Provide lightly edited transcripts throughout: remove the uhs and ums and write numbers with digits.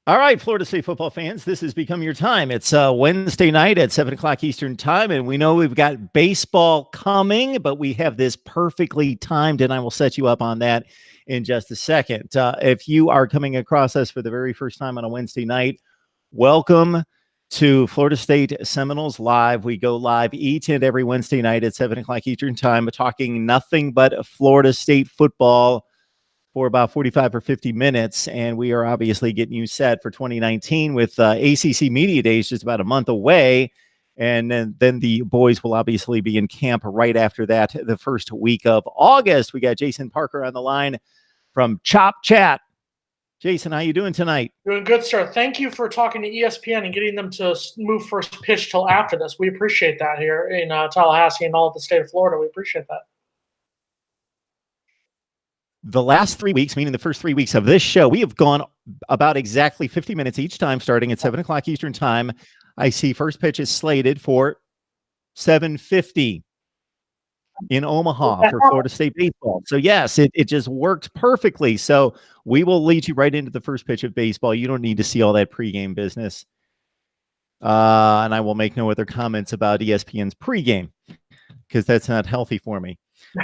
All right, Florida State football fans, this has become your time. It's Wednesday night at 7 o'clock Eastern time, and we know we've got baseball coming, but we have this perfectly timed, and I will set you up on that in just a second. If you are coming across us for the very first time on a Wednesday night, welcome to Florida State Seminoles Live. We go live each and every Wednesday night at 7 o'clock Eastern time, talking nothing but Florida State football for about 45 or 50 minutes. And we are obviously getting you set for 2019 with ACC Media Days just about a month away. And then the boys will obviously be in camp right after that, the first week of August. We got Jason Parker on the line from Chop Chat. Jason, how you doing tonight? Doing good, sir. Thank you for talking to ESPN and getting them to move first pitch till after this. We appreciate that here in Tallahassee and all of the state of Florida. We appreciate that. The last 3 weeks, meaning the first 3 weeks of this show, we have gone about exactly 50 minutes each time, starting at 7 o'clock Eastern time. I see first pitch is slated for 7:50 in Omaha for Florida State baseball. So yes, it just worked perfectly. So we will lead you right into the first pitch of baseball. You don't need to see all that pregame business. And I will make no other comments about ESPN's pregame because that's not healthy for me.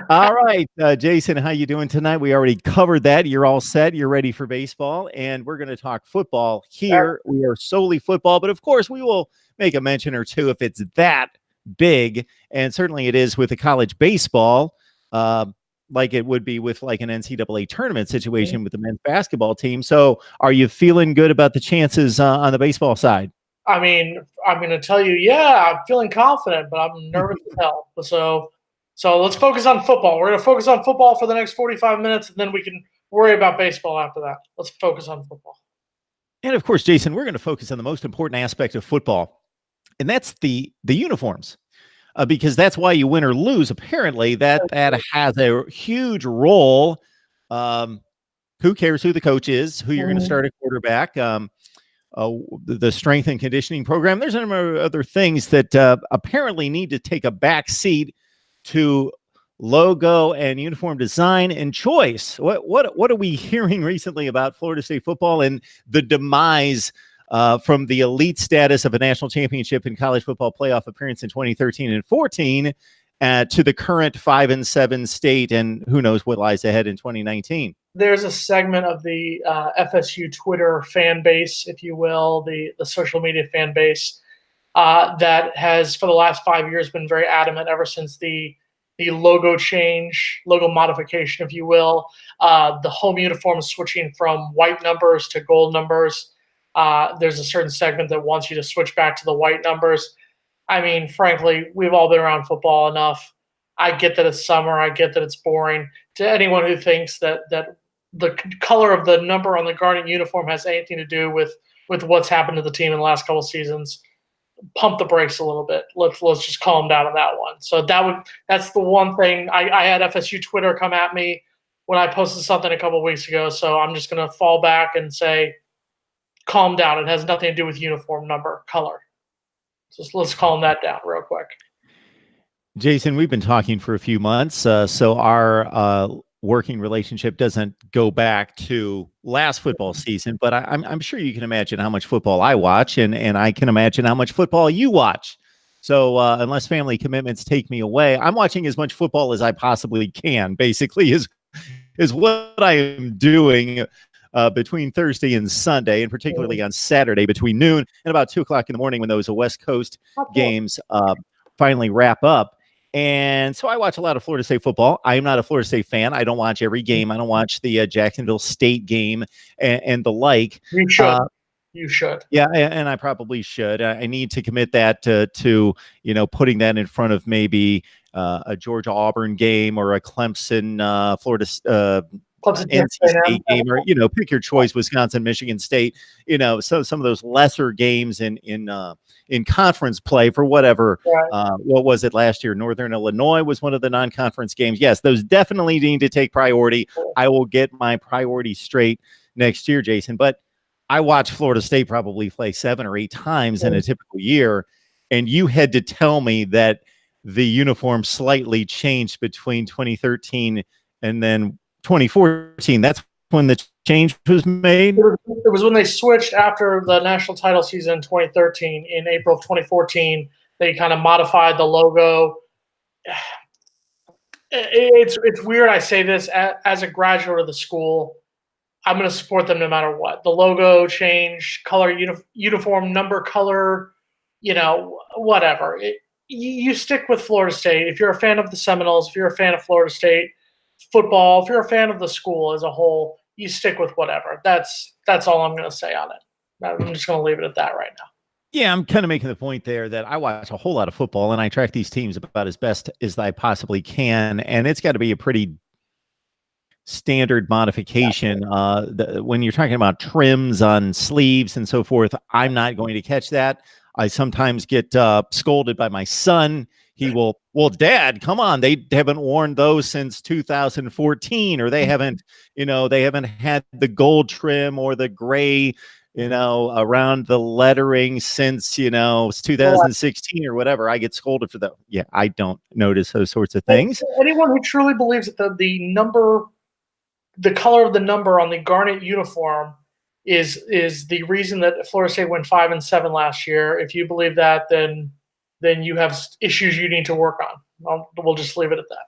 All right, Jason, how you doing tonight? We already covered that. You're all set. You're ready for baseball, and we're going to talk football here. We are solely football, but of course, we will make a mention or two if it's that big, and certainly it is with the college baseball, like it would be with like an NCAA tournament situation with the men's basketball team. So, are you feeling good about the chances on the baseball side? I mean, I'm going to tell you, yeah, I'm feeling confident, but I'm nervous as hell. So let's focus on football. We're going to focus on football for the next 45 minutes, and then we can worry about baseball after that. Let's focus on football. And of course, Jason, we're going to focus on the most important aspect of football, and that's the uniforms, because that's why you win or lose. Apparently, that has a huge role. Who cares who the coach is, who you're going to start at quarterback, the strength and conditioning program. There's a number of other things that apparently need to take a back seat to logo and uniform design and choice. What are we hearing recently about Florida State football and the demise from the elite status of a national championship in college football playoff appearance in 2013 and 14 to the current 5-7 state, and who knows what lies ahead in 2019? There's a segment of the FSU Twitter fan base, if you will, the social media fan base, that has for the last 5 years been very adamant ever since the logo change, logo modification, if you will, the home uniform switching from white numbers to gold numbers. There's a certain segment that wants you to switch back to the white numbers. I mean, frankly, we've all been around football enough. I get that it's summer. I get that it's boring. To anyone who thinks that the color of the number on the garnet uniform has anything to do with what's happened to the team in the last couple of seasons, pump the brakes a little bit. Let's just calm down on that one. So that's the one thing. I had FSU Twitter come at me when I posted something a couple of weeks ago. So I'm just going to fall back and say, calm down. It has nothing to do with uniform number, color. Just let's calm that down real quick. Jason, we've been talking for a few months, so our working relationship doesn't go back to last football season, but I'm sure you can imagine how much football I watch, and I can imagine how much football you watch. So unless family commitments take me away, I'm watching as much football as I possibly can, basically, is what I am doing between Thursday and Sunday, and particularly on Saturday between noon and about 2 o'clock in the morning when those West Coast games finally wrap up. And so I watch a lot of Florida State football. I am not a Florida State fan. I don't watch every game. I don't watch the Jacksonville State game and the like. You should. You should. Yeah, and I probably should. I need to commit that to putting that in front of maybe a Georgia Auburn game or a Clemson Florida NC State game, or pick your choice, Wisconsin, Michigan State. So some of those lesser games in conference play for whatever. Right. What was it last year? Northern Illinois was one of the non-conference games. Yes, those definitely need to take priority. I will get my priorities straight next year, Jason. But I watched Florida State probably play 7 or 8 times in a typical year, and you had to tell me that the uniform slightly changed between 2013 and then 2014. That's when the change was made. it was when they switched after the national title season in 2013. In April of 2014, they kind of modified the logo. It's weird. I say this as a graduate of the school. I'm going to support them no matter what. The logo change, color, uniform, number, color, whatever. You stick with Florida State. If you're a fan of the Seminoles, if you're a fan of Florida State football, if you're a fan of the school as a whole, you stick with whatever. That's all I'm going to say on it. I'm just going to leave it at that right now. Yeah, I'm kind of making the point there that I watch a whole lot of football and I track these teams about as best as I possibly can. And it's got to be a pretty standard modification. When you're talking about trims on sleeves and so forth, I'm not going to catch that. I sometimes get scolded by my son. He will, well, Dad, come on. They haven't worn those since 2014, or they haven't had the gold trim or the gray around the lettering since, it's 2016 or whatever. I get scolded for that. Yeah, I don't notice those sorts of things. Anyone who truly believes that the color of the number on the garnet uniform is the reason that Florida State went 5-7 last year. If you believe that, then you have issues you need to work on. We'll just leave it at that.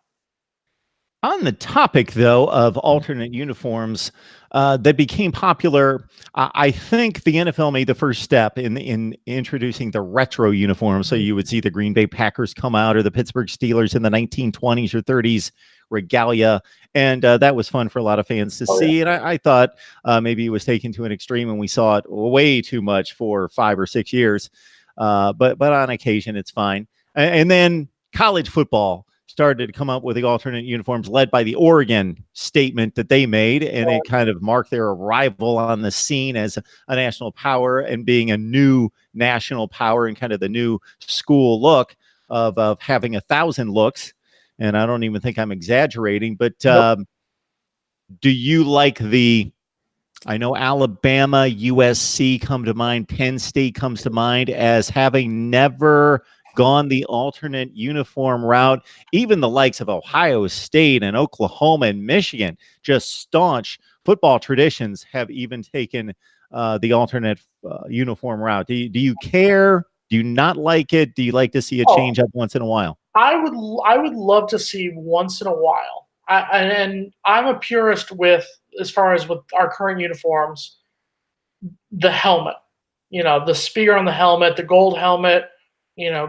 On the topic, though, of alternate uniforms that became popular, I think the NFL made the first step in introducing the retro uniform. So you would see the Green Bay Packers come out, or the Pittsburgh Steelers in the 1920s or 30s regalia. And that was fun for a lot of fans to see. Yeah. And I thought maybe it was taken to an extreme, and we saw it way too much for 5 or 6 years. But on occasion, it's fine. And then college football started to come up with the alternate uniforms, led by the Oregon statement that they made, and it kind of marked their arrival on the scene as a national power and being a new national power and kind of the new school look of having 1,000 looks. And I don't even think I'm exaggerating, but do you like I know Alabama, USC come to mind, Penn State comes to mind as having never gone the alternate uniform route. Even the likes of Ohio State and Oklahoma and Michigan, just staunch football traditions, have even taken the alternate uniform route. Do you care? Do you not like it? Do you like to see a change up once in a while? I would love to see once in a while. And I'm a purist as far as with our current uniforms, the helmet, the spear on the helmet, the gold helmet,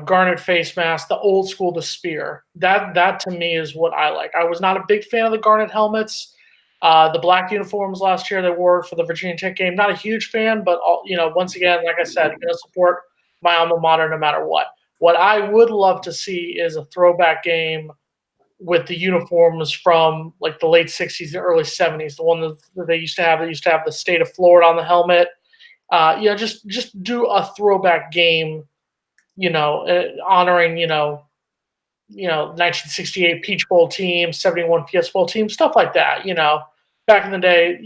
garnet face mask, the old school, the spear. That to me is what I like. I was not a big fan of the garnet helmets. The black uniforms last year they wore for the Virginia Tech game, not a huge fan, but once again, like I said, I'm going to support my alma mater no matter what. What I would love to see is a throwback game with the uniforms from like the late 60s and early 70s, the one that they used to have. They used to have the state of Florida on the helmet. Just do a throwback game, honoring, 1968 Peach Bowl team, 71 PS Bowl team, stuff like that. Back in the day,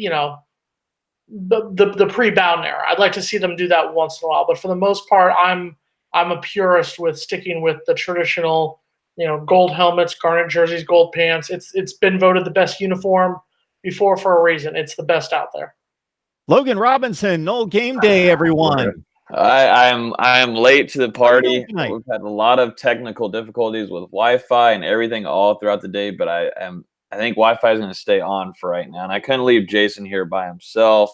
the pre-Bowden era. I'd like to see them do that once in a while, but for the most part, I'm a purist with sticking with the traditional, gold helmets, garnet jerseys, gold pants. It's been voted the best uniform before for a reason. It's the best out there. Logan Robinson, Noel Game Day, everyone. I am late to the party. We've had a lot of technical difficulties with Wi-Fi and everything all throughout the day, but I think Wi-Fi is going to stay on for right now, and I couldn't leave Jason here by himself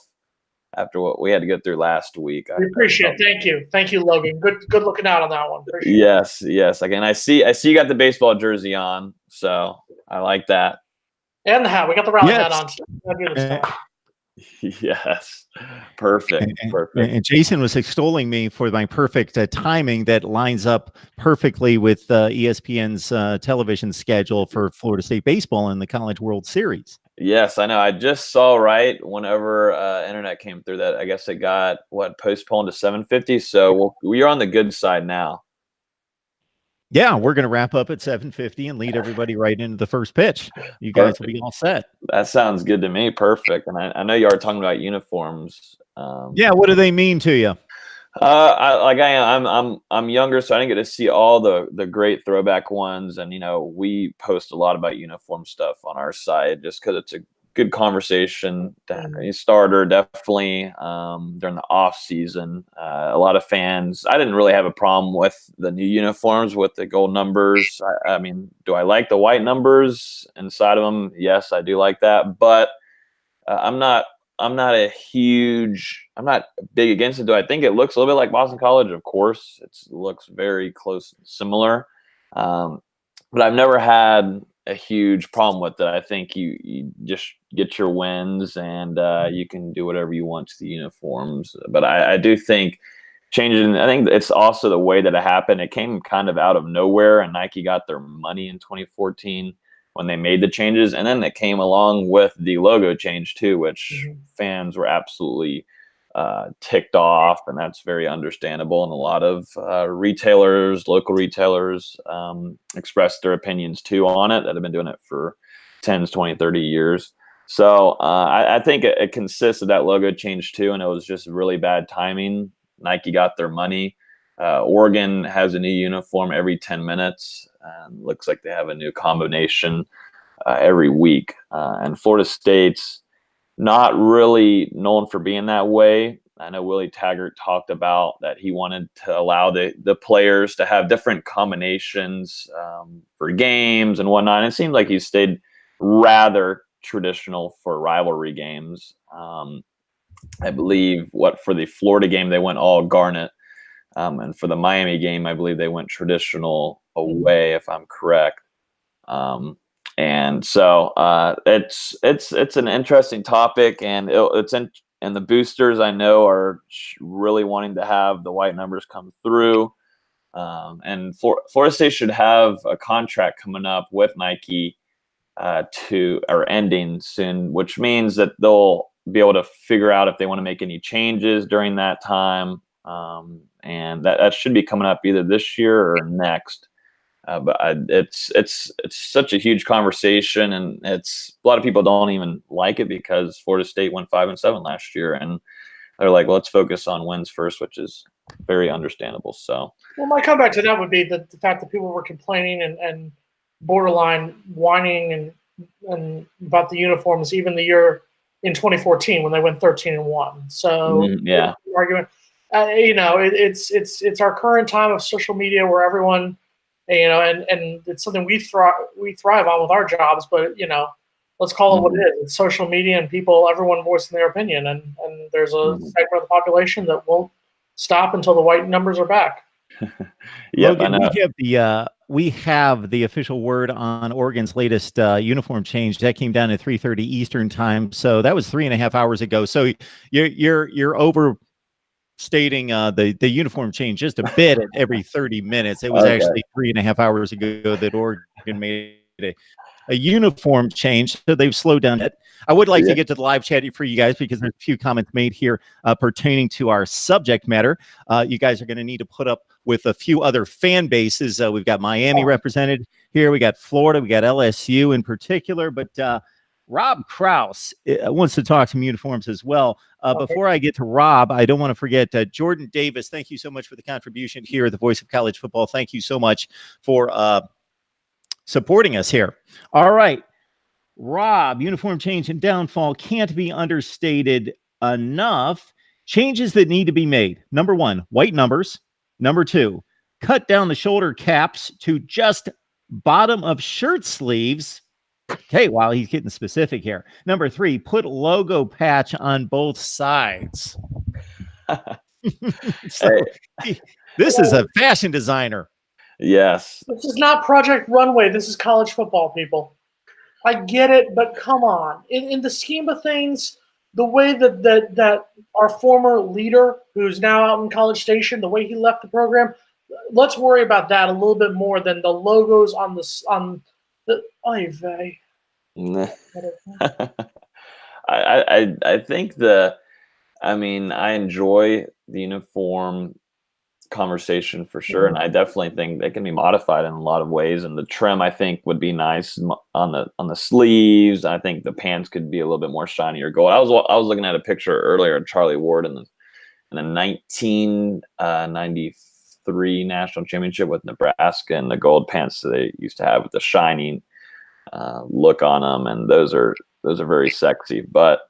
after what we had to get through last week. We appreciate it. Thank you, Logan. Good looking out on that one. Appreciate yes. Again, I see you got the baseball jersey on, so I like that. And the hat. We got the rally hat on. Yes, perfect. And Jason was extolling me for my perfect timing that lines up perfectly with ESPN's television schedule for Florida State baseball in the College World Series. Yes, I know. I just saw whenever internet came through that I guess it got postponed to 7:50. So we are on the good side now. Yeah, we're going to wrap up at 7:50 and lead everybody right into the first pitch. You guys will be all set. That sounds good to me. Perfect. And I know you are talking about uniforms. Yeah, what do they mean to you? I'm younger, so I didn't get to see all the great throwback ones. And we post a lot about uniform stuff on our site just because it's a good conversation. Starter definitely during the off season. A lot of fans. I didn't really have a problem with the new uniforms with the gold numbers. I mean, do I like the white numbers inside of them? Yes, I do like that, but I'm not big against it. Do I think it looks a little bit like Boston College? Of course, it looks very close and similar. But I've never had a huge problem with it. I think you just get your wins and you can do whatever you want to the uniforms. But I do think changing, I think it's also the way that it happened. It came kind of out of nowhere, and Nike got their money in 2014 when they made the changes. And then it came along with the logo change too, which fans were absolutely ticked off, and that's very understandable. And a lot of retailers, local retailers, expressed their opinions too on it that have been doing it for 10, 20, 30 years. So I think it consists of that logo change too, and it was just really bad timing. Nike got their money. Oregon has a new uniform every 10 minutes. Looks like they have a new combination every week. And Florida State's not really known for being that way. I know Willie Taggart talked about that he wanted to allow the players to have different combinations for games and whatnot. And it seems like he stayed rather traditional for rivalry games. I believe for the Florida game, they went all garnet. And for the Miami game, I believe they went traditional away, if I'm correct. And so it's an interesting topic, and and the boosters I know are really wanting to have the white numbers come through. And Florida State should have a contract coming up with Nike ending soon, which means that they'll be able to figure out if they want to make any changes during that time. And that should be coming up either this year or next. But it's such a huge conversation, and a lot of people don't even like it because Florida State went 5-7 last year, and they're like, well, let's focus on wins first, which is very understandable. So, well, my comeback to that would be the fact that people were complaining and borderline whining and about the uniforms, even the year in 2014 when they went 13-1. So, argument, it's our current time of social media where everyone. And it's something we thrive on with our jobs, but let's call it what it is. It's social media and everyone voicing their opinion, and there's a segment of the population that won't stop until the white numbers are back. Logan, we have the official word on Oregon's latest uniform change. That came down at 3:30 Eastern time, so that was 3.5 hours ago. So you're overstating the uniform change just a bit at every 30 minutes. It was actually 3.5 hours ago that Oregon made a uniform change, so they've slowed down it. I would like to get to the live chat for you guys because there's a few comments made here pertaining to our subject matter. You guys are going to need to put up with a few other fan bases. We've got Miami represented here. We got Florida. We got LSU in particular, but Rob Kraus wants to talk some uniforms as well. Before I get to Rob, I don't want to forget Jordan Davis. Thank you so much for the contribution here at the Voice of College Football. Thank you so much for supporting us here. All right, Rob, uniform change and downfall can't be understated enough. Changes that need to be made. Number 1, white numbers. Number 2, cut down the shoulder caps to just bottom of shirt sleeves. Okay, wow, he's getting specific here. Number 3, put logo patch on both sides. This is a fashion designer. Yes. This is not Project Runway. This is college football, people. I get it, but come on. In the scheme of things, the way that our former leader, who's now out in College Station, the way he left the program, let's worry about that a little bit more than the logos on the oy vey. I think I enjoy the uniform conversation for sure, and I definitely think they can be modified in a lot of ways, and the trim I think would be nice on the sleeves. I think the pants could be a little bit more shiny or gold. I was looking at a picture earlier of Charlie Ward in the 1993 national championship with Nebraska, and the gold pants that they used to have with the shining look on them, and those are very sexy. But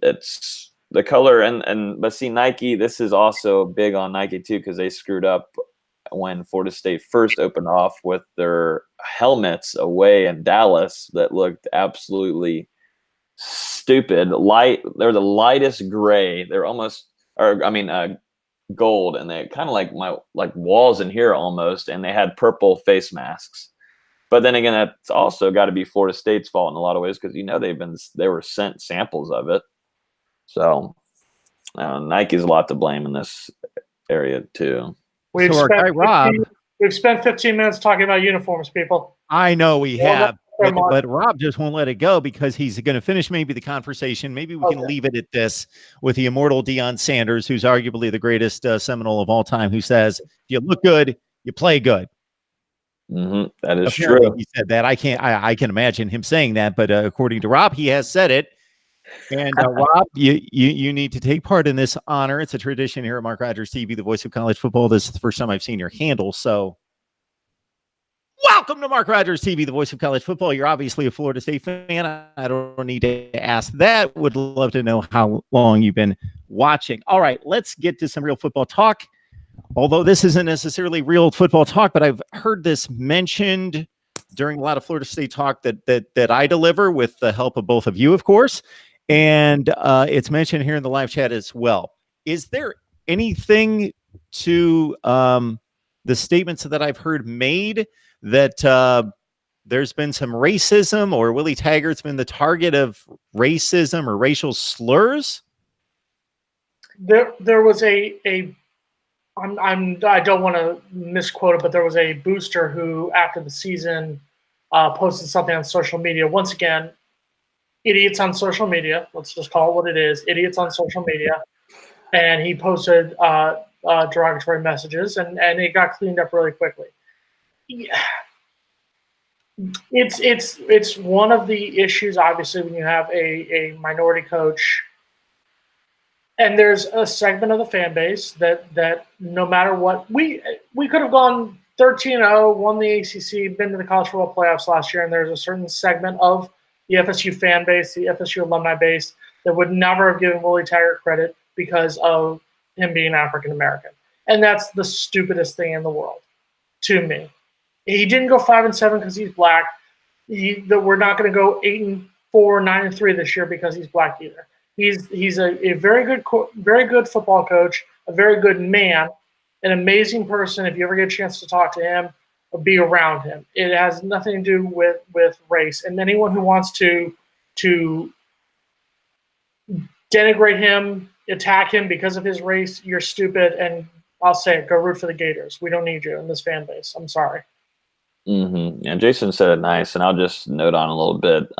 it's the color but see, Nike, this is also big on Nike too, because they screwed up when Florida State first opened off with their helmets away in Dallas that looked absolutely stupid. They're the lightest gray. They're almost, gold, and they kind of like walls in here almost, and they had purple face masks. But then again, that's also got to be Florida State's fault in a lot of ways, because they were sent samples of it. So Nike's a lot to blame in this area too. We've spent 15 minutes talking about uniforms, people. I know we have, but Rob just won't let it go, because he's going to finish maybe the conversation. Maybe we can leave it at this with the immortal Deion Sanders, who's arguably the greatest Seminole of all time, who says, if you look good, you play good. That is true. He said that. I can imagine him saying that, but according to Rob, he has said it. And Rob, you need to take part in this honor. It's a tradition here at Mark Rogers TV, the voice of college football. This is the first time I've seen your handle, so welcome to Mark Rogers TV, the voice of college football. You're obviously a Florida State fan. I don't need to ask that. Would love to know how long you've been watching. All right, let's get to some real football talk. Although this isn't necessarily real football talk, but I've heard this mentioned during a lot of Florida State talk that I deliver with the help of both of you, of course. And it's mentioned here in the live chat as well. Is there anything to the statements that I've heard made that there's been some racism, or Willie Taggart's been the target of racism or racial slurs? There was I don't want to misquote it, but there was a booster who, after the season, posted something on social media. Once again, idiots on social media. Let's just call it what it is. Idiots on social media. And he posted derogatory messages, and it got cleaned up really quickly. Yeah. It's one of the issues, obviously, when you have a minority coach. And there's a segment of the fan base that no matter what, we could have gone 13-0, won the ACC, been to the college football playoffs last year, and there's a certain segment of the FSU fan base, the FSU alumni base, that would never have given Willie Taggart credit because of him being African American. And that's the stupidest thing in the world to me. He didn't go 5-7 because he's black. We're not going to go 8-4, 9-3 this year because he's black either. He's a very good football coach, a very good man, an amazing person. If you ever get a chance to talk to him or be around him, it has nothing to do with race. And anyone who wants to denigrate him, attack him because of his race, you're stupid. And I'll say it: go root for the Gators. We don't need you in this fan base. I'm sorry. Yeah, Jason said it nice, and I'll just note on a little bit.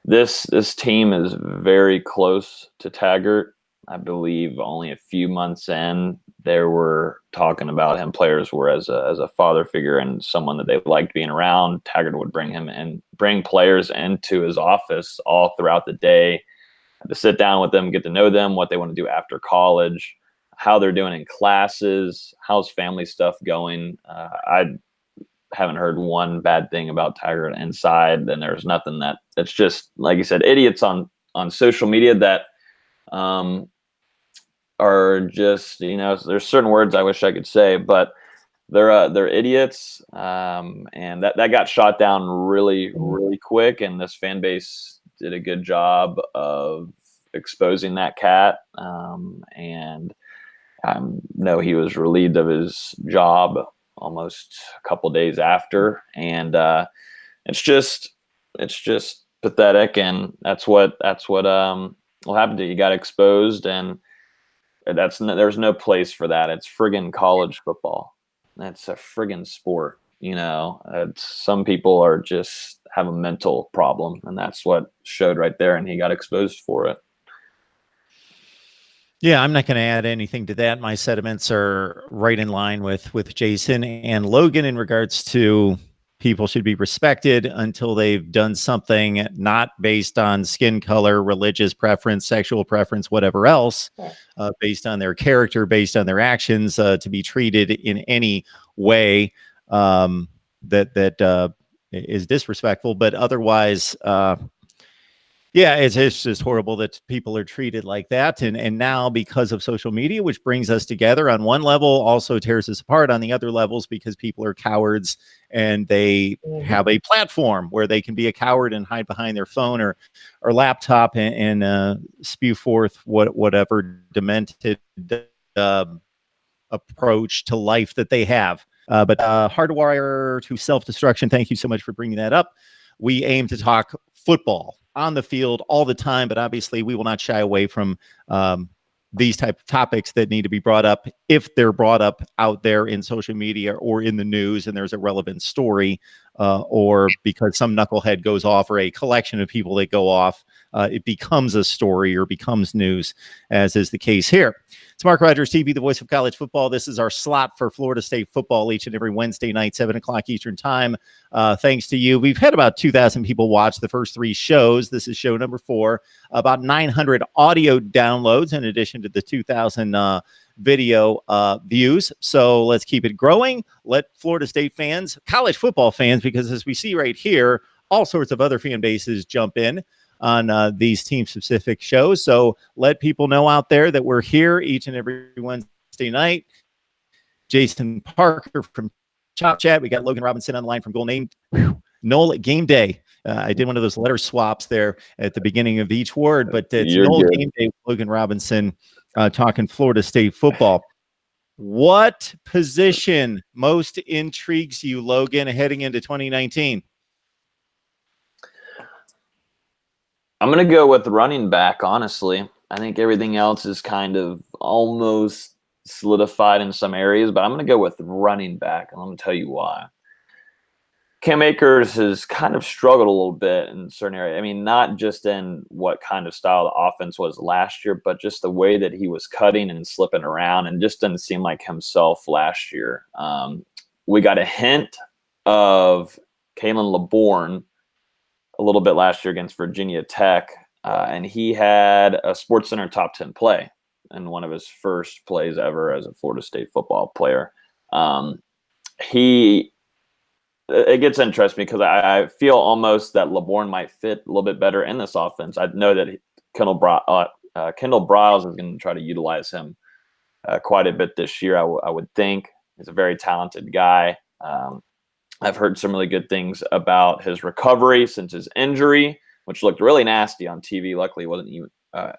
This team is very close to Taggart. I believe only a few months in, they were talking about him. Players were as a father figure and someone that they liked being around. Taggart would bring players into his office all throughout the day to sit down with them, get to know them, what they want to do after college, how they're doing in classes, how's family stuff going. I haven't heard one bad thing about Taggart inside, and there's nothing that's just, like you said, idiots on social media that are just, there's certain words I wish I could say, but they're idiots, and that got shot down really, really quick, and this fan base did a good job of exposing that cat, and I know he was relieved of his job almost a couple days after, and it's just pathetic, and that's what will happen to you. You got exposed, and there's no place for that. It's friggin' college football. That's a friggin' sport. Some people have a mental problem, and that's what showed right there, and he got exposed for it. Yeah, I'm not going to add anything to that. My sentiments are right in line with Jason and Logan in regards to people should be respected until they've done something not based on skin color, religious preference, sexual preference, whatever else, based on their character, based on their actions, to be treated in any way that is disrespectful. But otherwise, Yeah, it's just horrible that people are treated like that. And now because of social media, which brings us together on one level, also tears us apart on the other levels because people are cowards and they have a platform where they can be a coward and hide behind their phone or laptop and spew forth whatever demented uh, approach to life that they have. But hardwire to self-destruction, thank you so much for bringing that up. We aim to talk football on the field all the time, but obviously we will not shy away from these type of topics that need to be brought up if they're brought up out there in social media or in the news and there's a relevant story, or because some knucklehead goes off or a collection of people that go off, it becomes a story or becomes news, as is the case here. It's Mark Rogers TV, the voice of college football. This is our slot for Florida State football each and every Wednesday night, 7 o'clock Eastern time. Thanks to you. We've had about 2,000 people watch the first 3 shows. This is show number 4. About 900 audio downloads in addition to the 2,000 video views. So let's keep it growing. Let Florida State fans, college football fans, because as we see right here, all sorts of other fan bases jump in on these team-specific shows. So let people know out there that we're here each and every Wednesday night. Jason Parker from Chop Chat. We got Logan Robinson on the line from Gold Name. Noel Game Day. I did one of those letter swaps there at the beginning of each word, but it's Noel Game Day with Logan Robinson talking Florida State football. What position most intrigues you, Logan, heading into 2019? I'm going to go with running back, honestly. I think everything else is kind of almost solidified in some areas, but I'm going to go with running back, and I'm going to tell you why. Cam Akers has kind of struggled a little bit in certain areas. I mean, not just in what kind of style the offense was last year, but just the way that he was cutting and slipping around and just didn't seem like himself last year. We got a hint of Kalen LeBourne a little bit last year against Virginia Tech, and he had a SportsCenter top 10 play in one of his first plays ever as a Florida State football player. It gets interesting because I feel almost that LeBourne might fit a little bit better in this offense. I know that Kendall Briles is going to try to utilize him quite a bit this year, I would think. He's a very talented guy. I've heard some really good things about his recovery since his injury, which looked really nasty on TV. Luckily, it wasn't even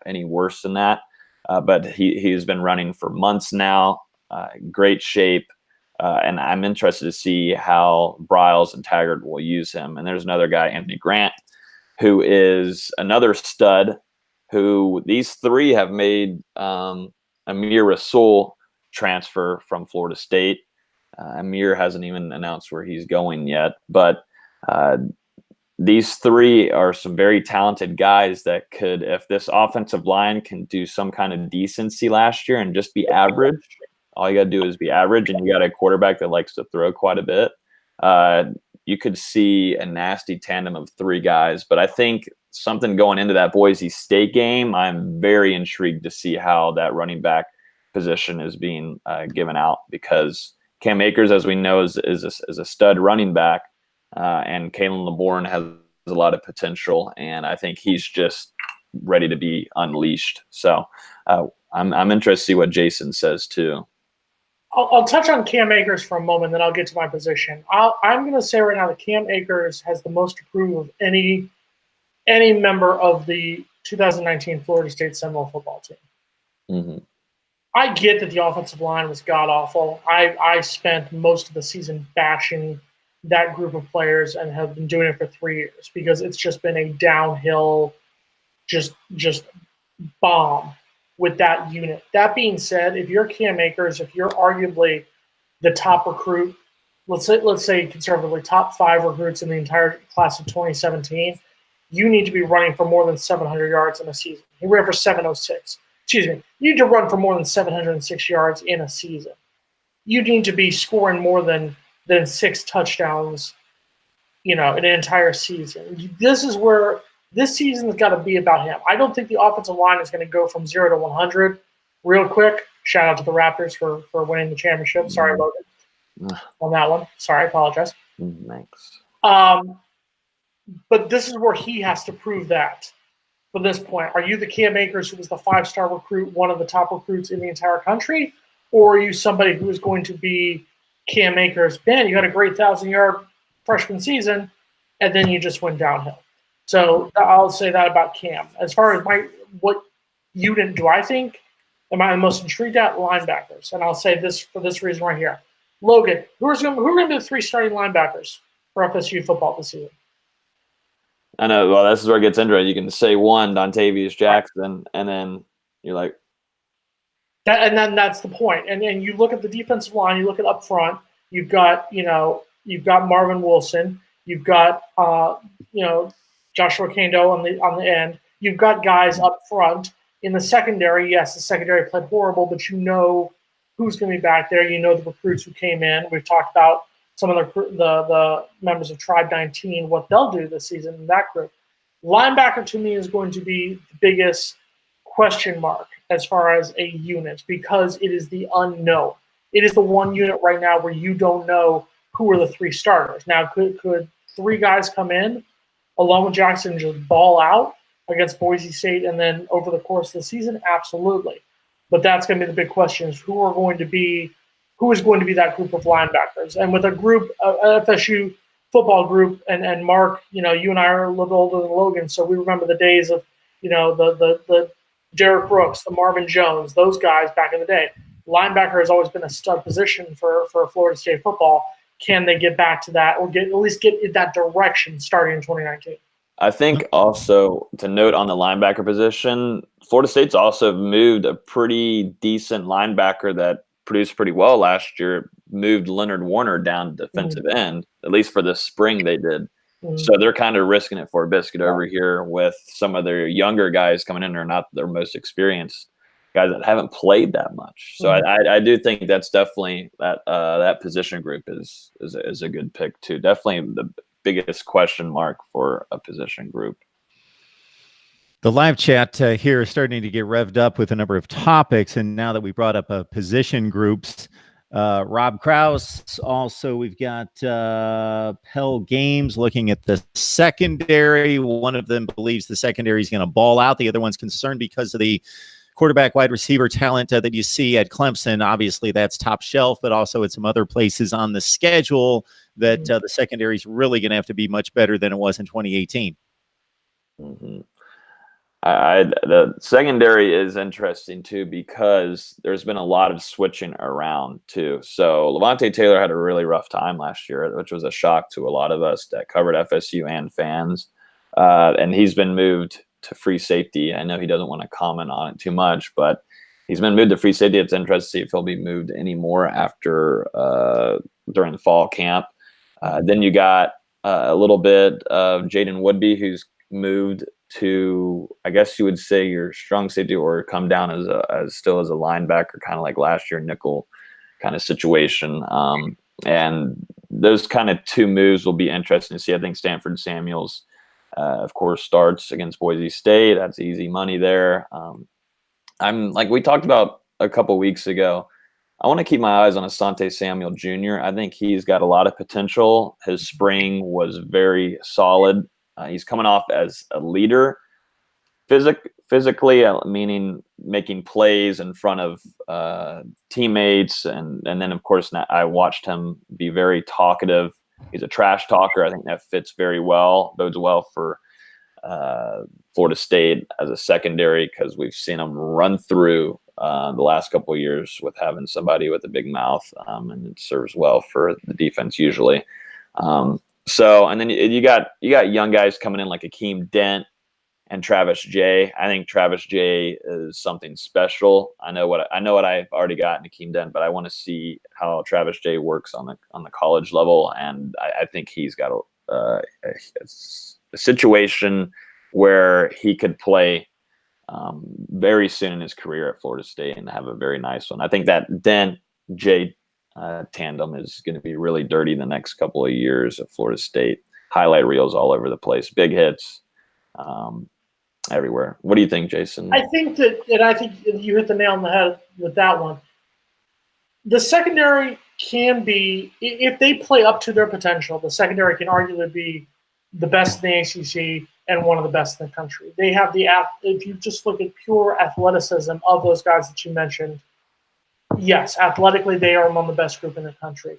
any worse than that. But he's been running for months now, great shape. And I'm interested to see how Briles and Taggart will use him. And there's another guy, Anthony Grant, who is another stud, who these 3 have made Amir Rasul transfer from Florida State. Amir hasn't even announced where he's going yet. But these 3 are some very talented guys that could, if this offensive line can do some kind of decency last year and just be average, all you got to do is be average, and you got a quarterback that likes to throw quite a bit. You could see a nasty tandem of 3 guys. But I think something going into that Boise State game, I'm very intrigued to see how that running back position is being given out, because Cam Akers, as we know, is a stud running back, and Kalen LeBourne has a lot of potential, and I think he's just ready to be unleashed. So I'm interested to see what Jason says too. I'll touch on Cam Akers for a moment, then I'll get to my position. I'm going to say right now that Cam Akers has the most to prove of any member of the 2019 Florida State Seminole football team. Mm-hmm. I get that the offensive line was god-awful. I spent most of the season bashing that group of players and have been doing it for 3 years because it's just been a downhill, just bomb with that unit. That being said, if you're Cam Akers, if you're arguably the top recruit, let's say conservatively top 5 recruits in the entire class of 2017, you need to be running for more than 700 yards in a season. He ran for 706. Excuse me. You need to run for more than 706 yards in a season. You need to be scoring more than 6 touchdowns, in an entire season. This is where this season's got to be about him. I don't think the offensive line is going to go from 0 to 100 real quick. Shout out to the Raptors for winning the championship. Sorry, Logan, on that one. Sorry, I apologize. Thanks. But this is where he has to prove that. for this point? Are you the Cam Akers, who was the 5-star recruit, one of the top recruits in the entire country? Or are you somebody who is going to be Cam Akers? Man, you had a great 1,000-yard freshman season, and then you just went downhill. So I'll say that about Cam. As far as what unit do I think am I the most intrigued at? Linebackers. And I'll say this for this reason right here. Logan, who are going to be the 3 starting linebackers for FSU football this season? I know. Well, this is where it gets interesting. You can say one, Dontavius Jackson, and then you're like, and then that's the point. And then you look at the defensive line. You look at up front. You've got Marvin Wilson. You've got Joshua Kando on the end. You've got guys up front. In the secondary, yes, the secondary played horrible, but you know who's going to be back there. You know the recruits who came in. We've talked about some of the members of Tribe 19, what they'll do this season in that group. Linebacker, to me, is going to be the biggest question mark as far as a unit because it is the unknown. It is the one unit right now where you don't know who are the 3 starters. Now, could 3 guys come in along with Jackson and just ball out against Boise State and then over the course of the season? Absolutely. But that's going to be the big question is who is going to be that group of linebackers. And with a group, FSU football group, and Mark, you and I are a little older than Logan, so we remember the days of, the Derek Brooks, the Marvin Jones, those guys back in the day. Linebacker has always been a stud position for Florida State football. Can they get back to that or at least get in that direction starting in 2019? I think also to note on the linebacker position, Florida State's also moved a pretty decent linebacker that produced pretty well last year, moved Leonard Warner down defensive end, at least for the spring they did. So they're kind of risking it for a biscuit over here with some of their younger guys coming in. They're not their most experienced guys that haven't played that much. So I do think that's definitely that position group is a good pick too. Definitely the biggest question mark for a position group. The live chat here is starting to get revved up with a number of topics. And now that we brought up position groups, Rob Krause, also we've got Pell Games looking at the secondary. One of them believes the secondary is going to ball out. The other one's concerned because of the quarterback wide receiver talent that you see at Clemson. Obviously, that's top shelf, but also at some other places on the schedule that the secondary is really going to have to be much better than it was in 2018. Mm-hmm. The secondary is interesting too because there's been a lot of switching around too. So Levante Taylor had a really rough time last year, which was a shock to a lot of us that covered FSU and fans. And he's been moved to free safety. I know he doesn't want to comment on it too much, but he's been moved to free safety. It's interesting to see if he'll be moved anymore after during the fall camp. Then you got a little bit of Jaden Woodby, who's moved to, I guess you would say, your strong safety or come down as still as a linebacker, kind of like last year, nickel kind of situation. And those kind of 2 moves will be interesting to see. I think Stanford Samuels, of course, starts against Boise State. That's easy money there. I'm like we talked about a couple weeks ago. I want to keep my eyes on Asante Samuel Jr. I think he's got a lot of potential. His spring was very solid. He's coming off as a leader physically, meaning making plays in front of teammates. And then, of course, I watched him be very talkative. He's a trash talker. I think that fits very well, bodes well for Florida State as a secondary because we've seen them run through the last couple of years with having somebody with a big mouth, and it serves well for the defense usually. So, and then you got young guys coming in like Akeem Dent and Travis J. I think Travis J is something special. I know what I've already got in Akeem Dent, but I want to see how Travis J works on the college level, and I think he's got a situation where he could play very soon in his career at Florida State and have a very nice one. I think that Dent J tandem is going to be really dirty the next couple of years at Florida State. Highlight reels all over the place, big hits everywhere. What do you think, Jason? I think you hit the nail on the head with that one. The secondary can be, if they play up to their potential, the secondary can arguably be the best in the ACC, and one of the best in the country. They have if you just look at pure athleticism of those guys that you mentioned, yes, athletically they are among the best group in the country.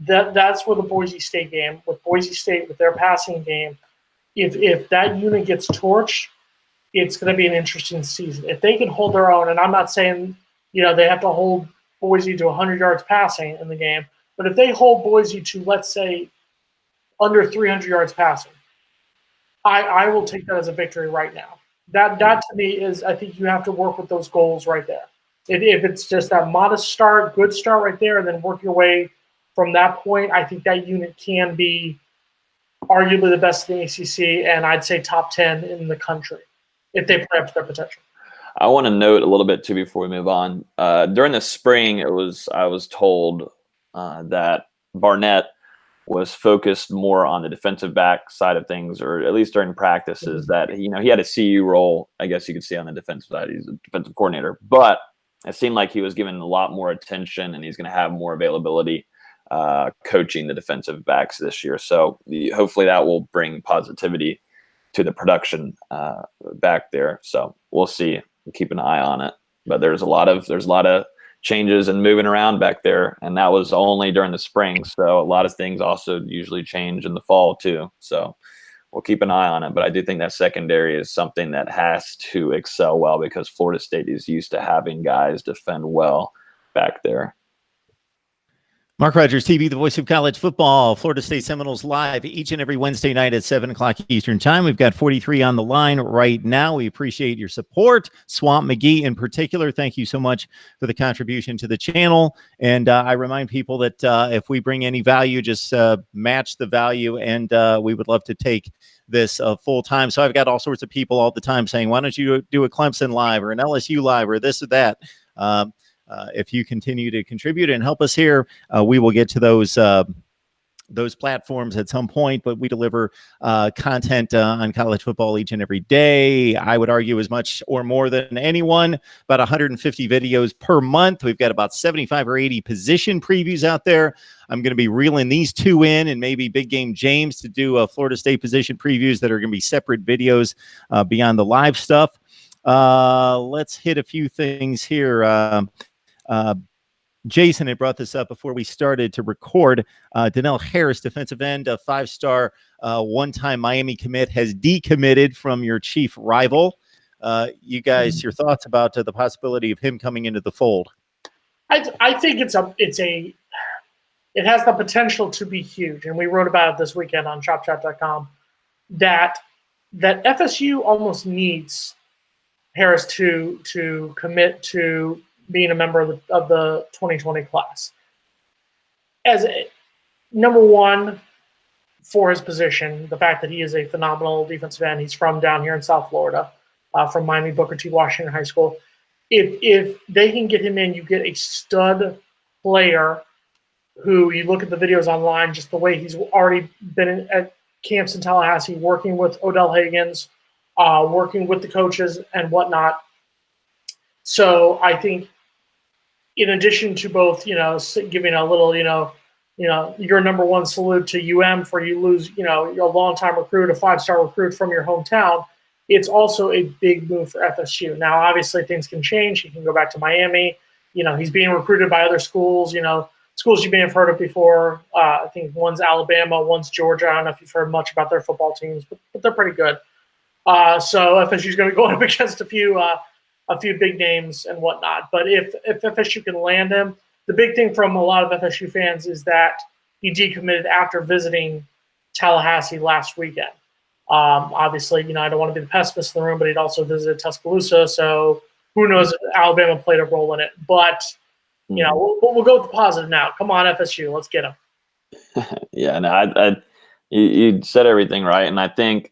That's where the Boise State game, with Boise State with their passing game, if that unit gets torched, it's going to be an interesting season. If they can hold their own, and I'm not saying they have to hold Boise to 100 yards passing in the game, but if they hold Boise to, let's say, under 300 yards passing, I will take that as a victory right now. That to me is, I think you have to work with those goals right there. If it's just that modest start, good start right there, and then work your way from that point, I think that unit can be arguably the best in the ACC, and I'd say top 10 in the country if they play up to their potential. I want to note a little bit too before we move on. During the spring, I was told that Barnett was focused more on the defensive back side of things, or at least during practices, that he had a CU role, I guess you could see, on the defensive side. He's a defensive coordinator, but it seemed like he was given a lot more attention, and he's going to have more availability coaching the defensive backs this year. So hopefully that will bring positivity to the production back there. So we'll see. We'll keep an eye on it. But there's a lot of changes and moving around back there, and that was only during the spring. So a lot of things also usually change in the fall too. So we'll keep an eye on it. But I do think that secondary is something that has to excel well, because Florida State is used to having guys defend well back there. Mark Rogers TV, the voice of college football. Florida State Seminoles live each and every Wednesday night at 7 o'clock Eastern time. We've got 43 on the line right now. We appreciate your support. Swamp McGee in particular, thank you so much for the contribution to the channel. And I remind people that if we bring any value, just match the value, and we would love to take this full time. So I've got all sorts of people all the time saying, why don't you do a Clemson live or an LSU live or this or that? If you continue to contribute and help us here, we will get to those platforms at some point, but we deliver content on college football each and every day. I would argue as much or more than anyone, about 150 videos per month. We've got about 75 or 80 position previews out there. I'm going to be reeling these two in, and maybe Big Game James to do Florida State position previews that are going to be separate videos beyond the live stuff. Let's hit a few things here. Jason had brought this up before we started to record. Donnell Harris, defensive end, a 5-star one-time Miami commit, has decommitted from your chief rival. You guys, your thoughts about the possibility of him coming into the fold? I think it has the potential to be huge, and we wrote about it this weekend on ShopChat.com. That FSU almost needs Harris to commit to being a member of the 2020 class. As number one, for his position, the fact that he is a phenomenal defensive end. He's from down here in South Florida, from Miami Booker T. Washington High School. If they can get him in, you get a stud player who, you look at the videos online, just the way he's already been at camps in Tallahassee, working with Odell Higgins, working with the coaches and whatnot. So I think, in addition to both, giving a little, your number one salute to UM for you lose, your longtime recruit, a 5-star recruit from your hometown, it's also a big move for FSU. Now, obviously, things can change. He can go back to Miami. He's being recruited by other schools, schools you may have heard of before. I think one's Alabama, one's Georgia. I don't know if you've heard much about their football teams, but they're pretty good. So FSU is going to go up against a few big names and whatnot. But if FSU can land him, the big thing from a lot of FSU fans is that he decommitted after visiting Tallahassee last weekend. Obviously, I don't want to be the pessimist in the room, but he'd also visited Tuscaloosa, so who knows if Alabama played a role in it. But, we'll go with the positive now. Come on, FSU, let's get him. Yeah, no, you said everything right, and I think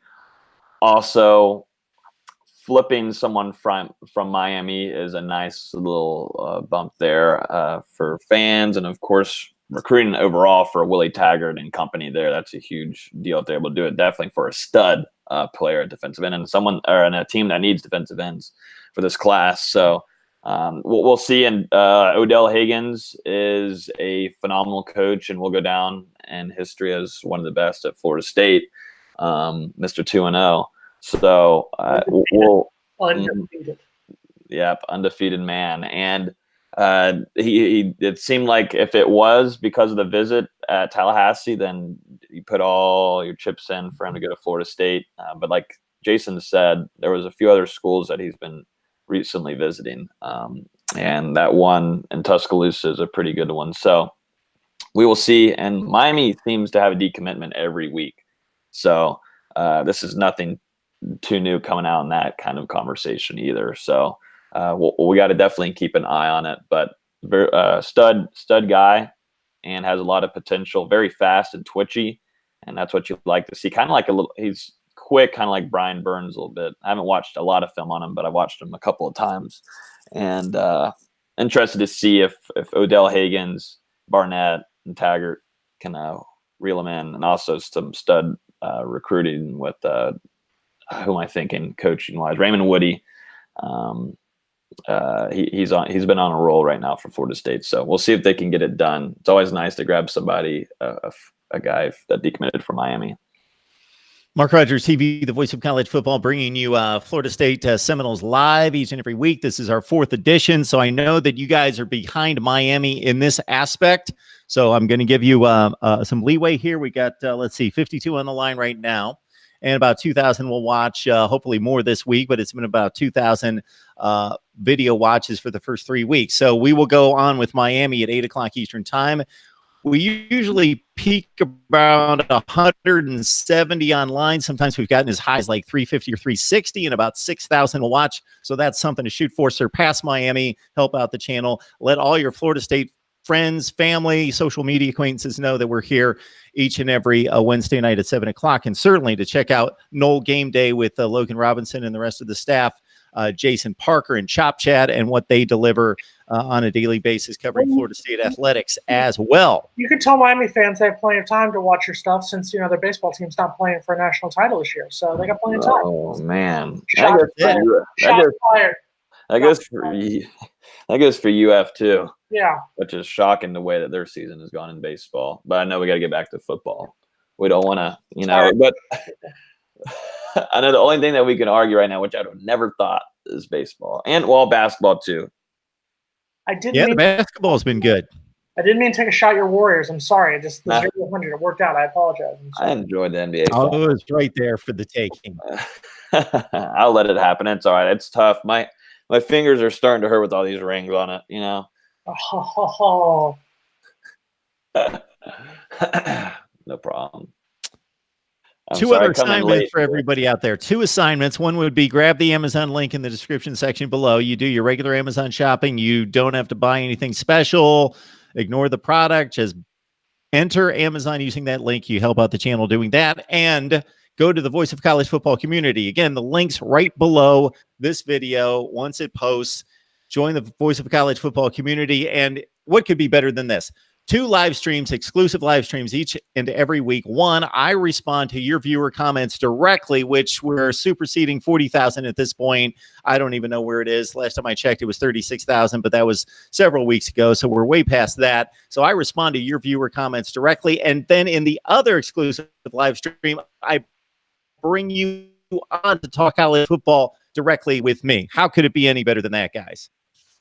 also flipping someone from Miami is a nice little bump there for fans, and of course recruiting overall for Willie Taggart and company there. That's a huge deal if they're able to do it. Definitely for a stud player at defensive end, and someone or in a team that needs defensive ends for this class. So we'll see. And Odell Higgins is a phenomenal coach, and will go down in history as one of the best at Florida State, Mr. 2-0. So we'll undefeated. Yep, undefeated man. And he it seemed like if it was because of the visit at Tallahassee, then you put all your chips in for him to go to Florida State. But like Jason said, there was a few other schools that he's been recently visiting, and that one in Tuscaloosa is a pretty good one. So we will see. And Miami seems to have a decommitment every week, so this is nothing too new coming out in that kind of conversation either. So we got to definitely keep an eye on it. But stud guy, and has a lot of potential. Very fast and twitchy, and that's what you like to see. Kind of like he's quick, kind of like Brian Burns a little bit. I haven't watched a lot of film on him, but I watched him a couple of times, and interested to see if Odell Higgins, Barnett, and Taggart can reel him in, and also some stud recruiting with who am I thinking coaching wise? Raymond Woody. He's been on a roll right now for Florida State, so we'll see if they can get it done. It's always nice to grab somebody, a guy that decommitted from Miami. Mark Rogers TV, the voice of college football, bringing you Florida State Seminoles live each and every week. This is our 4th edition, so I know that you guys are behind Miami in this aspect. So I'm going to give you some leeway here. We got, let's see, 52 on the line right now, and about 2,000 will watch, hopefully more this week, but it's been about 2,000 video watches for the first 3 weeks. So we will go on with Miami at 8 o'clock Eastern time. We usually peak around 170 online. Sometimes we've gotten as high as like 350 or 360, and about 6,000 will watch. So that's something to shoot for. Surpass Miami, help out the channel. Let all your Florida State friends, family, social media acquaintances know that we're here each and every Wednesday night at 7 o'clock. And certainly to check out Noel Game Day with Logan Robinson and the rest of the staff, Jason Parker and Chop Chat, and what they deliver on a daily basis covering Florida State athletics as well. You can tell Miami fans they have plenty of time to watch your stuff, since their baseball team's not playing for a national title this year, so they got plenty of time. Oh man, Shots fired. That goes for UF too. Yeah, which is shocking the way that their season has gone in baseball. But I know we got to get back to football. We don't want to, but I know the only thing that we can argue right now, which I would never thought, is baseball, and basketball too. The basketball has been good. I didn't mean to take a shot at your Warriors. I'm sorry. Just the 0-100. It worked out. I apologize. I enjoyed the NBA. Oh, it was right there for the taking. I'll let it happen. It's all right. It's tough. My fingers are starting to hurt with all these rings on it. No problem. Two other assignments for everybody out there. 2 assignments. One would be grab the Amazon link in the description section below. You do your regular Amazon shopping. You don't have to buy anything special. Ignore the product. Just enter Amazon using that link. You help out the channel doing that. And go to the Voice of College Football community. Again, the link's right below this video. Once it posts, join the Voice of College Football community. And what could be better than this? 2 live streams, exclusive live streams each and every week. One, I respond to your viewer comments directly, which we're superseding 40,000 at this point. I don't even know where it is. Last time I checked, it was 36,000, but that was several weeks ago. So we're way past that. So I respond to your viewer comments directly. And then in the other exclusive live stream, I bring you on to talk college football directly with me. How could it be any better than that, guys?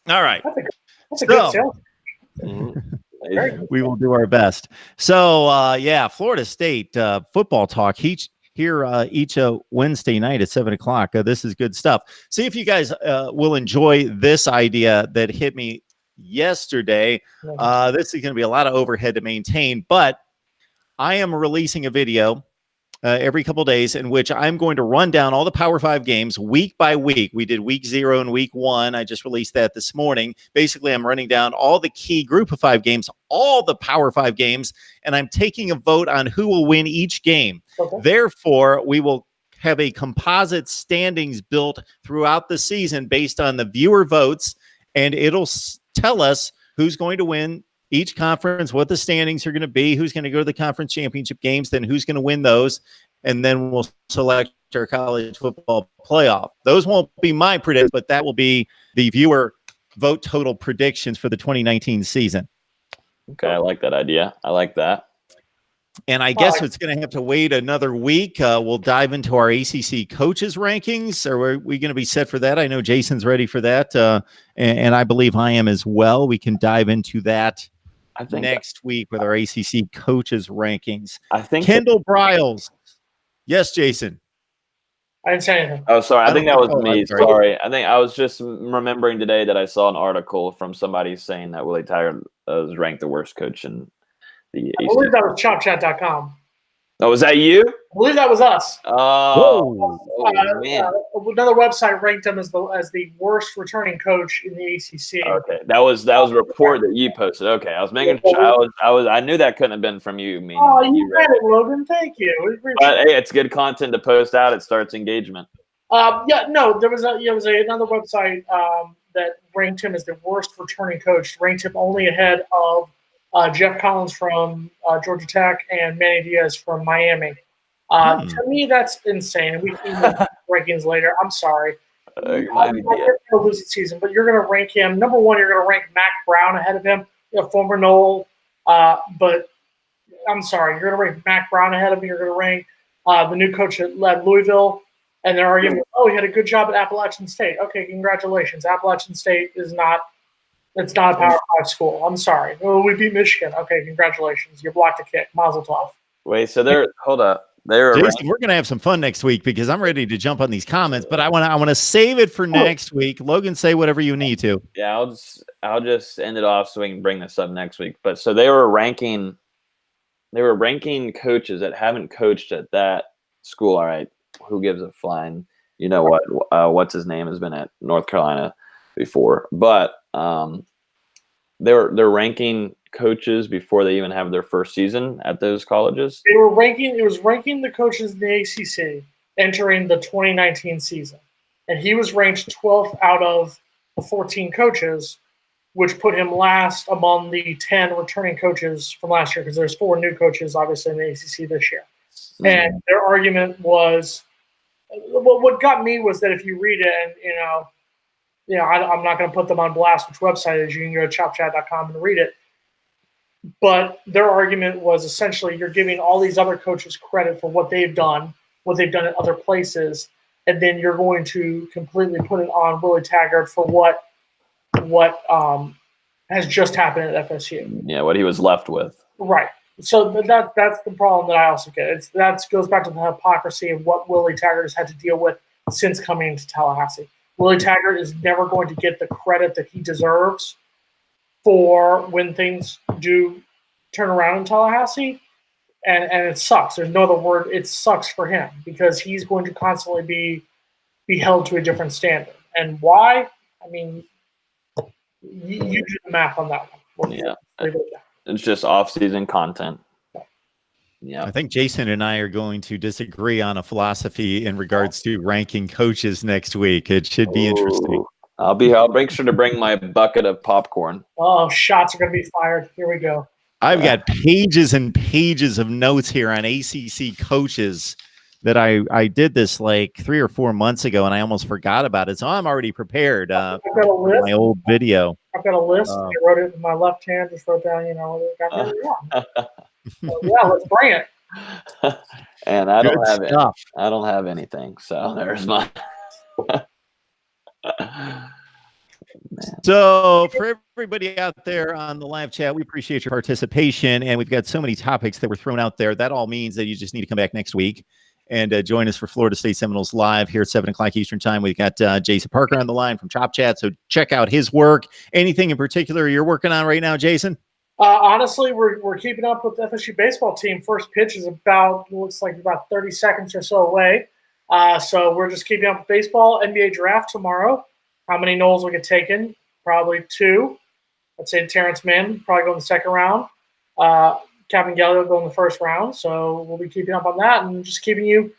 All right. That's a good sale. We will do our best. So, Florida State football talk each Wednesday night at 7 o'clock. This is good stuff. See if you guys will enjoy this idea that hit me yesterday. This is going to be a lot of overhead to maintain, but I am releasing a video every couple of days in which I'm going to run down all the Power 5 games week by week. We did week 0 and week 1. I just released that this morning. Basically, I'm running down all the key group of 5 games, all the Power 5 games, and I'm taking a vote on who will win each game. Okay. Therefore, we will have a composite standings built throughout the season based on the viewer votes, and it'll tell us who's going to win each conference, what the standings are going to be, who's going to go to the conference championship games, then who's going to win those, and then we'll select our college football playoff. Those won't be my predictions, but that will be the viewer vote total predictions for the 2019 season. Okay, I like that idea. I like that. And I guess it's going to have to wait another week. We'll dive into our ACC coaches rankings. Are we going to be set for that? I know Jason's ready for that. And I believe I am as well. We can dive into that next week with our ACC coaches rankings. I think Kendall Briles. Yes, Jason. I didn't say anything. Oh, sorry. I think that was me. Sorry. I think I was just remembering today that I saw an article from somebody saying that Willie Taggart was ranked the worst coach in the ACC. I believe that was ChopChat.com. Oh, was that you? I believe that was us. Oh, man. Another website ranked him as the worst returning coach in the ACC. Okay, that was a report that you posted. Okay, I was making sure. I knew that couldn't have been from you. You read it, Logan. Thank you. But hey, it's good content to post out. It starts engagement. There was another website that ranked him as the worst returning coach. Ranked him only ahead of Jeff Collins from Georgia Tech and Manny Diaz from Miami. To me, that's insane. And we can the rankings later. I'm sorry. I'm not going to lose the season, but you're going to rank him. Number one, you're going to rank Mac Brown ahead of him, former Nole. But I'm sorry, you're going to rank Mac Brown ahead of him. You're going to rank the new coach that led Louisville. And they're arguing, he had a good job at Appalachian State. Okay, congratulations. Appalachian State is not – it's not a Power 5 school. I'm sorry. Oh, we beat Michigan. Okay, congratulations. You blocked a kick. Mazel tov. Wait, so hold up. Jason, we're going to have some fun next week because I'm ready to jump on these comments, but I want to save it for next week. Logan, say whatever you need to. Yeah, I'll just end it off so we can bring this up next week. But so they were ranking coaches that haven't coached at that school. All right, who gives a flying? You know what? What's his name has been at North Carolina before, but they're ranking coaches before they even have their first season at those colleges. It was ranking the coaches in the ACC entering the 2019 season, and he was ranked 12th out of the 14 coaches, which put him last among the 10 returning coaches from last year because there's 4 new coaches obviously in the ACC this year. Mm-hmm. And their argument was, what got me was that if you read it and I'm not going to put them on blast which website it is. You can go to chopchat.com and read it. But their argument was essentially you're giving all these other coaches credit for what they've done at other places, and then you're going to completely put it on Willie Taggart for what has just happened at FSU. Yeah, what he was left with. Right. So that's the problem that I also get. That goes back to the hypocrisy of what Willie Taggart has had to deal with since coming into Tallahassee. Willie Taggart is never going to get the credit that he deserves for when things do turn around in Tallahassee, and it sucks. There's no other word. It sucks for him because he's going to constantly be held to a different standard. And why? I mean, you do the math on that one. Yeah, it's just off-season content. Yeah, I think Jason and I are going to disagree on a philosophy in regards to ranking coaches next week. It should be interesting. I'll make sure to bring my bucket of popcorn. Oh, shots are going to be fired. Here we go. I've got pages and pages of notes here on ACC coaches that I did this like 3 or 4 months ago, and I almost forgot about it. So I'm already prepared. I've got a list. My old video. I've got a list. I wrote it in my left hand. Just wrote down, got everyone. So, yeah, let's bring it. And I don't have anything. So there's my. So for everybody out there on the live chat, we appreciate your participation, and we've got so many topics that were thrown out there. That all means that you just need to come back next week and join us for Florida State Seminoles Live here at 7 o'clock Eastern Time. We've got Jason Parker on the line from Chop Chat, so check out his work. Anything in particular you're working on right now, Jason? Honestly, we're keeping up with the FSU baseball team. First pitch is looks like about 30 seconds or so away. So we're just keeping up with baseball. NBA draft tomorrow. How many Noles will get taken? Probably 2. I'd say Terrence Mann probably go in the second round. Kevin Geller will go in the first round. So we'll be keeping up on that and just keeping you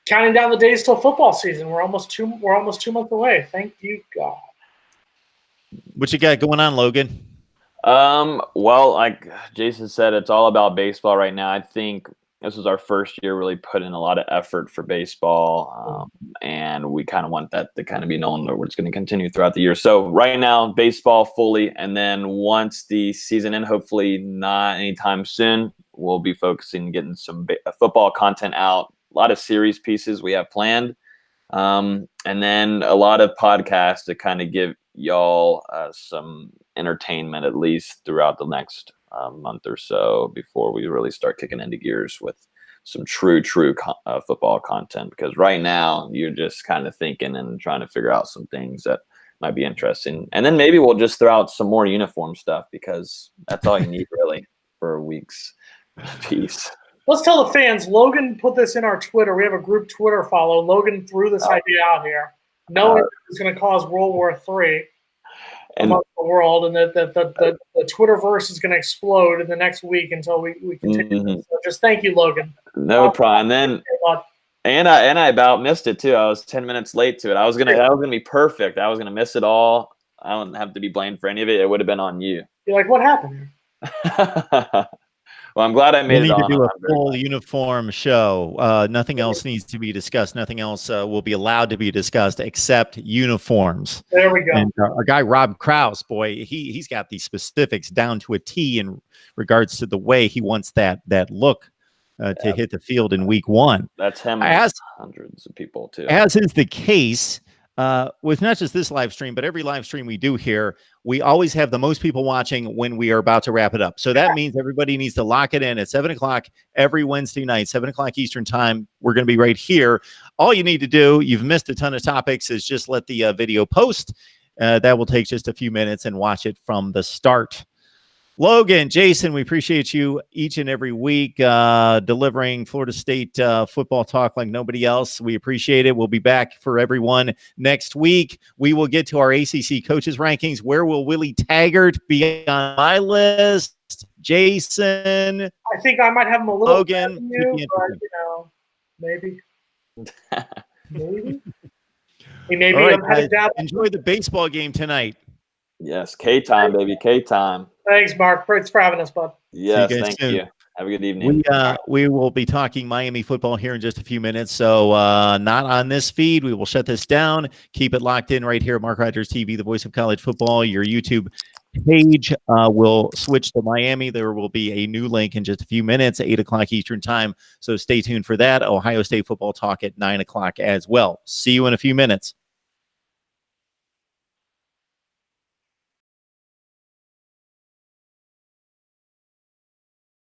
counting down the days till football season. We're almost 2 months away. Thank you, God. What you got going on, Logan? Well, like Jason said, it's all about baseball right now. I think this was our first year really put in a lot of effort for baseball, and we kind of want that to kind of be known that it's going to continue throughout the year. So right now, baseball fully, and then once the season ends, hopefully not anytime soon, we'll be focusing on getting some football content out. A lot of series pieces we have planned. And then a lot of podcasts to kind of give y'all some entertainment, at least throughout the next month or so, before we really start kicking into gears with some true football content. Because right now you're just kind of thinking and trying to figure out some things that might be interesting. And then maybe we'll just throw out some more uniform stuff, because that's all you need really for a week's piece. Let's tell the fans. Logan put this in our Twitter. We have a group Twitter follow. Logan threw this idea out here, knowing it was going to cause World War III amongst the world, and that the Twitterverse is going to explode in the next week until we continue. So just thank you, Logan. No problem. And then I about missed it too. I was 10 minutes late to it. That was gonna be perfect. I was gonna miss it all. I don't have to be blamed for any of it. It would have been on you. You're like, what happened? Well, I'm glad I made it on. We need to do a full uniform show. Nothing else needs to be discussed. Nothing else will be allowed to be discussed except uniforms. There we go. And our guy, Rob Krause, boy, he's got the specifics down to a T in regards to the way he wants that look to hit the field in week 1. That's him. As hundreds of people too. As is the case with not just this live stream, but every live stream we do here, we always have the most people watching when we are about to wrap it up. So that means everybody needs to lock it in at 7 o'clock every Wednesday night, 7 o'clock Eastern time. We're going to be right here. All you need to do, you've missed a ton of topics, is just let the video post. That will take just a few minutes, and watch it from the start. Logan, Jason, we appreciate you each and every week delivering Florida State football talk like nobody else. We appreciate it. We'll be back for everyone next week. We will get to our ACC coaches rankings. Where will Willie Taggart be on my list? Jason, I think I might have him a little Logan, than you, but, maybe. Maybe. He may be right, guys, enjoy the baseball game tonight. Yes, K-time, baby, K-time. Thanks, Mark. Thanks for having us, bud. Yes, thank you. Have a good evening. We will be talking Miami football here in just a few minutes. So not on this feed. We will shut this down. Keep it locked in right here at Mark Rogers TV, the voice of college football. Your YouTube page will switch to Miami. There will be a new link in just a few minutes, 8 o'clock Eastern time. So stay tuned for that. Ohio State football talk at 9 o'clock as well. See you in a few minutes.